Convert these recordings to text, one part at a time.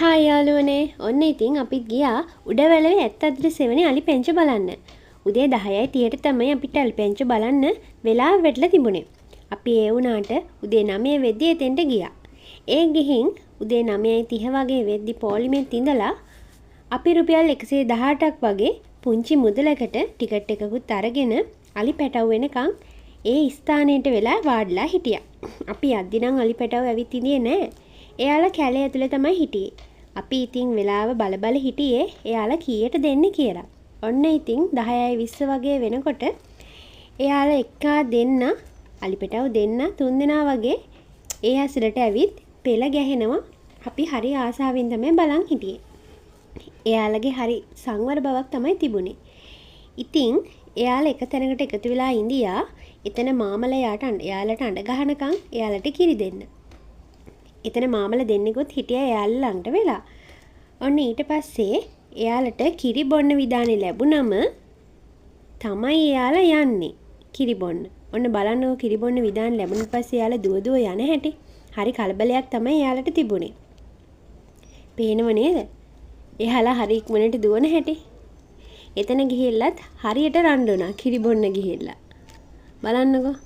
Hi යාළුවනේ. ඔන්න ඉතින් අපිත් ගියා උඩවැලේ ඇත්ත අද්දරසේ වෙන අලි පැංච බලන්න. උදේ 10:30ට තමයි අපිට අලි පැංච බලන්න වෙලාව වෙట్లా තිබුණේ. අපි ඒ වුණාට උදේ 9 වෙද්දී එතෙන්ට ගියා. ඒ ගිහින් උදේ 9:30 වගේ වෙද්දී පොලිමෙත් ඉඳලා අපි රුපියල් 118ක් වගේ පුංචි මුදලකට ටිකට් එකකුත් අරගෙන අලි පැටව වෙනකන් ඒ ස්ථානයට වෙලා වාඩිලා හිටියා. අපි යද්දි නම් අලි පැටව ඇවිත් ඉඳියේ නෑ. එයාලා කැලේ ඇතුලේ තමයි හිටියේ. අපි ඉතින් වෙලාව බල හිටියේ එයාලා කීයට දෙන්නේ කියලා. ඔන්න ඉතින් 10යි 20 වගේ වෙනකොට එයාලා එක්කා දෙන්න අලිපටව දෙන්න තුන් දෙනා වගේ ඒ ඇසලට ඇවිත් පෙළ ගැහෙනවා. අපි හරි ආසාවෙන් තමයි බලන් හිටියේ. එයාලගේ හරි සංවර බවක් තමයි තිබුණේ. ඉතින් එයාලා එක තැනකට එකතු වෙලා ඉඳියා. එතන මාමලා එයාලට අඬ ගහනකම් එයාලට කිරි දෙන්න. එතන මාමල දෙන්නෙකුත් හිටියා එයාලා ළඟට වෙලා. ඔන්න ඊට පස්සේ එයාලට කිරි බොන්න විදානේ ලැබුණම තමයි එයාලා යන්නේ කිරි බොන්න. ඔන්න බලන්නකො කිරි බොන්න විදාන ලැබුණ පස්සේ එයාලා දුව යන හැටි. හරි කලබලයක් තමයි එයාලට තිබුණේ. පේනව නේද? එයාලා හරි ඉක්මනට දුවන හැටි. එතන ගිහිල්ලත් හරියට රණ්ඩුණා කිරි බොන්න ගිහිල්ලා. බලන්නකෝ.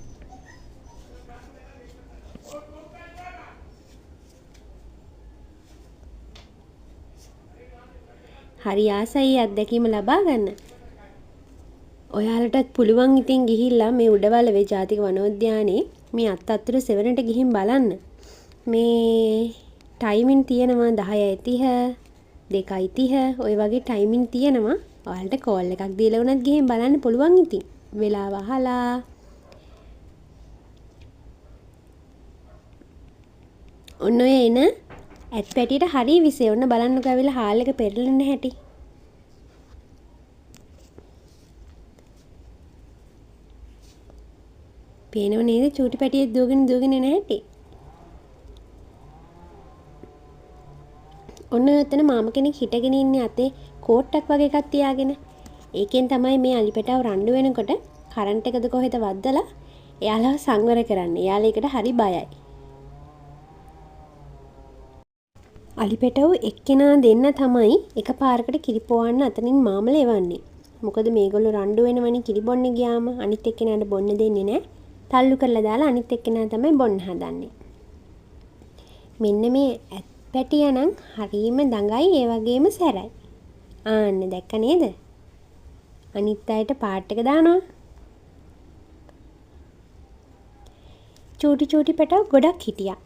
හරි ආසයි අත්දැකීම ලබා ගන්න. ඔයාලටත් පුළුවන් ඉතින් ගිහිල්ලා මේ උඩවලවේ ජාතික වනෝද්‍යානයේ මේ අත්තත්තර සෙවණට ගිහින් බලන්න. මේ ටයිමින් තියෙනවා 10:30 2:30 ඔය වගේ ටයිමින් තියෙනවා. ඔයාලට කෝල් එකක් දීලා වුණත් ගිහින් බලන්න පුළුවන් ඉතින්. වෙලාව අහලා. ඔන්න ඔය එන ඇත් පැටියට හරි විසේ. ඔන්න බලන්නකෝ ඇවිල්ලා හාල් එක පෙරලෙන්න හැටි. පේනව නේද චූටි පැටියෙක් දුවගෙන එන හැටි. ඔන්න එතන මාම කෙනෙක් හිටගෙන ඉන්නේ අතේ කෝට්ටක් වගේ එකක් තියාගෙන. ඒකෙන් තමයි මේ අලි පැටව රණ්ඩු වෙනකොට කරන්ට් එකද කොහෙද වද්දලා එයාලව සංවර කරන්නේ. එයාලා ඒකට හරි බයයි. අලි පැටව එක්කෙනා දෙන්න තමයි එකපාරකට කිරි පොවන්න අතනින් මාමල එවන්නේ. මොකද මේගොල්ලෝ රණ්ඩු වෙනවනේ කිරි බොන්න ගියාම අනිත් එක්කෙනාට බොන්න දෙන්නේ නැහැ. තල්ලු කරලා දාලා අනිත් එක්කෙනා තමයි බොන්න හදන්නේ. මෙන්න මේ ඇත් පැටියා නම් හරීම දඟයි ඒ වගේම සැරයි. ආන්න දැක්ක නේද? අනිත් අයට පාට් එක දානවා. චූටි පැටව ගොඩක් හිටියා.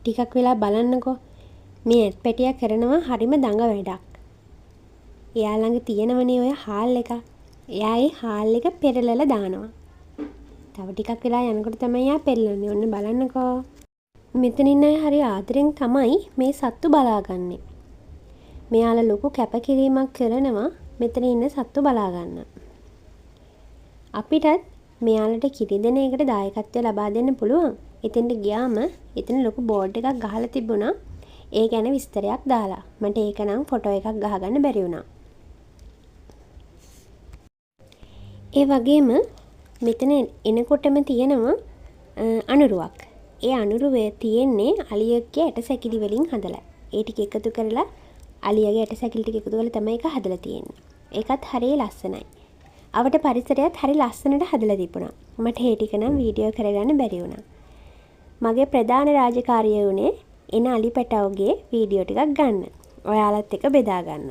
ටිකක් වෙලා බලන්නකෝ මේ ඇත් පැටියා කරනවා හරිම දඟ වැඩක්. එයා ළඟ තියෙනවනේ ඔය හාල් එක. එයා ඒ හාල් එක පෙරලලා දානවා. තව ටිකක් වෙලා යනකොට තමයි එයා පෙරලන්නේ. ඔන්න බලන්නකෝ. මෙතන ඉන්න අය හරි ආදරෙන් තමයි මේ සත්තු බලාගන්නේ. මෙයාලා ලොකු කැපකිරීමක් කරනවා මෙතන ඉන්න සත්තු බලා ගන්න. අපිටත් මෙයාලට කිරි දෙන එකට දායකත්වය ලබා දෙන්න පුළුවන්. එතෙන්ට ගියාම එතන ලොකු බෝඩ් එකක් ගහලා තිබුණා. ඒ ගැන විස්තරයක් දාලා. මට ඒක නම් ෆොටෝ එකක් ගහගන්න බැරි වුණා. ඒ වගේම මෙතන එනකොටම තියෙනවා අනුරුවක්. ඒ අනුරුවේ තියෙන්නේ අලියගේ ඇට සැකිලි වලින් හදලා. ඒ ටික එකතු කරලා අලියගේ ඇට සැකිලි ටික එකතු කරලා තමයි ඒක හදලා තියෙන්නේ. ඒකත් හරිය ලස්සනයි. අවට පරිසරයත් හරි ලස්සනට හදලා තිබුණා. මට ඒ ටික නම් වීඩියෝ කරගන්න බැරි වුණා. මගේ ප්‍රධාන රාජකාරිය වුණේ එන අලි පැටවගේ වීඩියෝ ටිකක් ගන්න. ඔයාලත් එක්ක බෙදා ගන්න.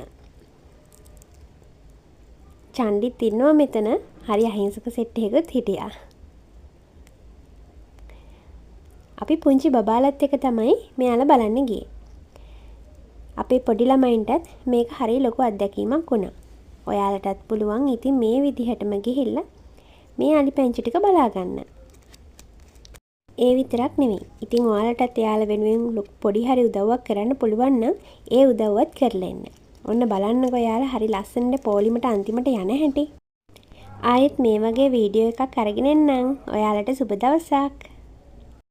චන්ඩිත් ඉන්නවා මෙතන. හරි අහිංසක සෙට් එකකුත් හිටියා. අපි පුංචි බබාලත් එක්ක තමයි මෙයාලා බලන්න ගියේ. අපේ පොඩි ළමයින්ටත් මේක හරි ලොකු අත්දැකීමක් වුණා. ඔයාලටත් පුළුවන් ඉතින් මේ විදිහටම ගිහිල්ලා මේ අලි පැංච ටික බලා ගන්න. ඒ විතරක් නෙවෙයි. ඉතින් ඔයාලටත් එයාලා වෙනුවෙන් පොඩි හරි උදව්වක් කරන්න පුළුවන් නම් ඒ උදව්වත් කරලා එන්න. ඔන්න බලන්නකෝ යාලා හරි ලස්සනට පොලිමට අන්තිමට යන හැටි. ආයෙත් මේ වගේ වීඩියෝ එකක් අරගෙන එන්නම්. ඔයාලට සුබ දවසක්.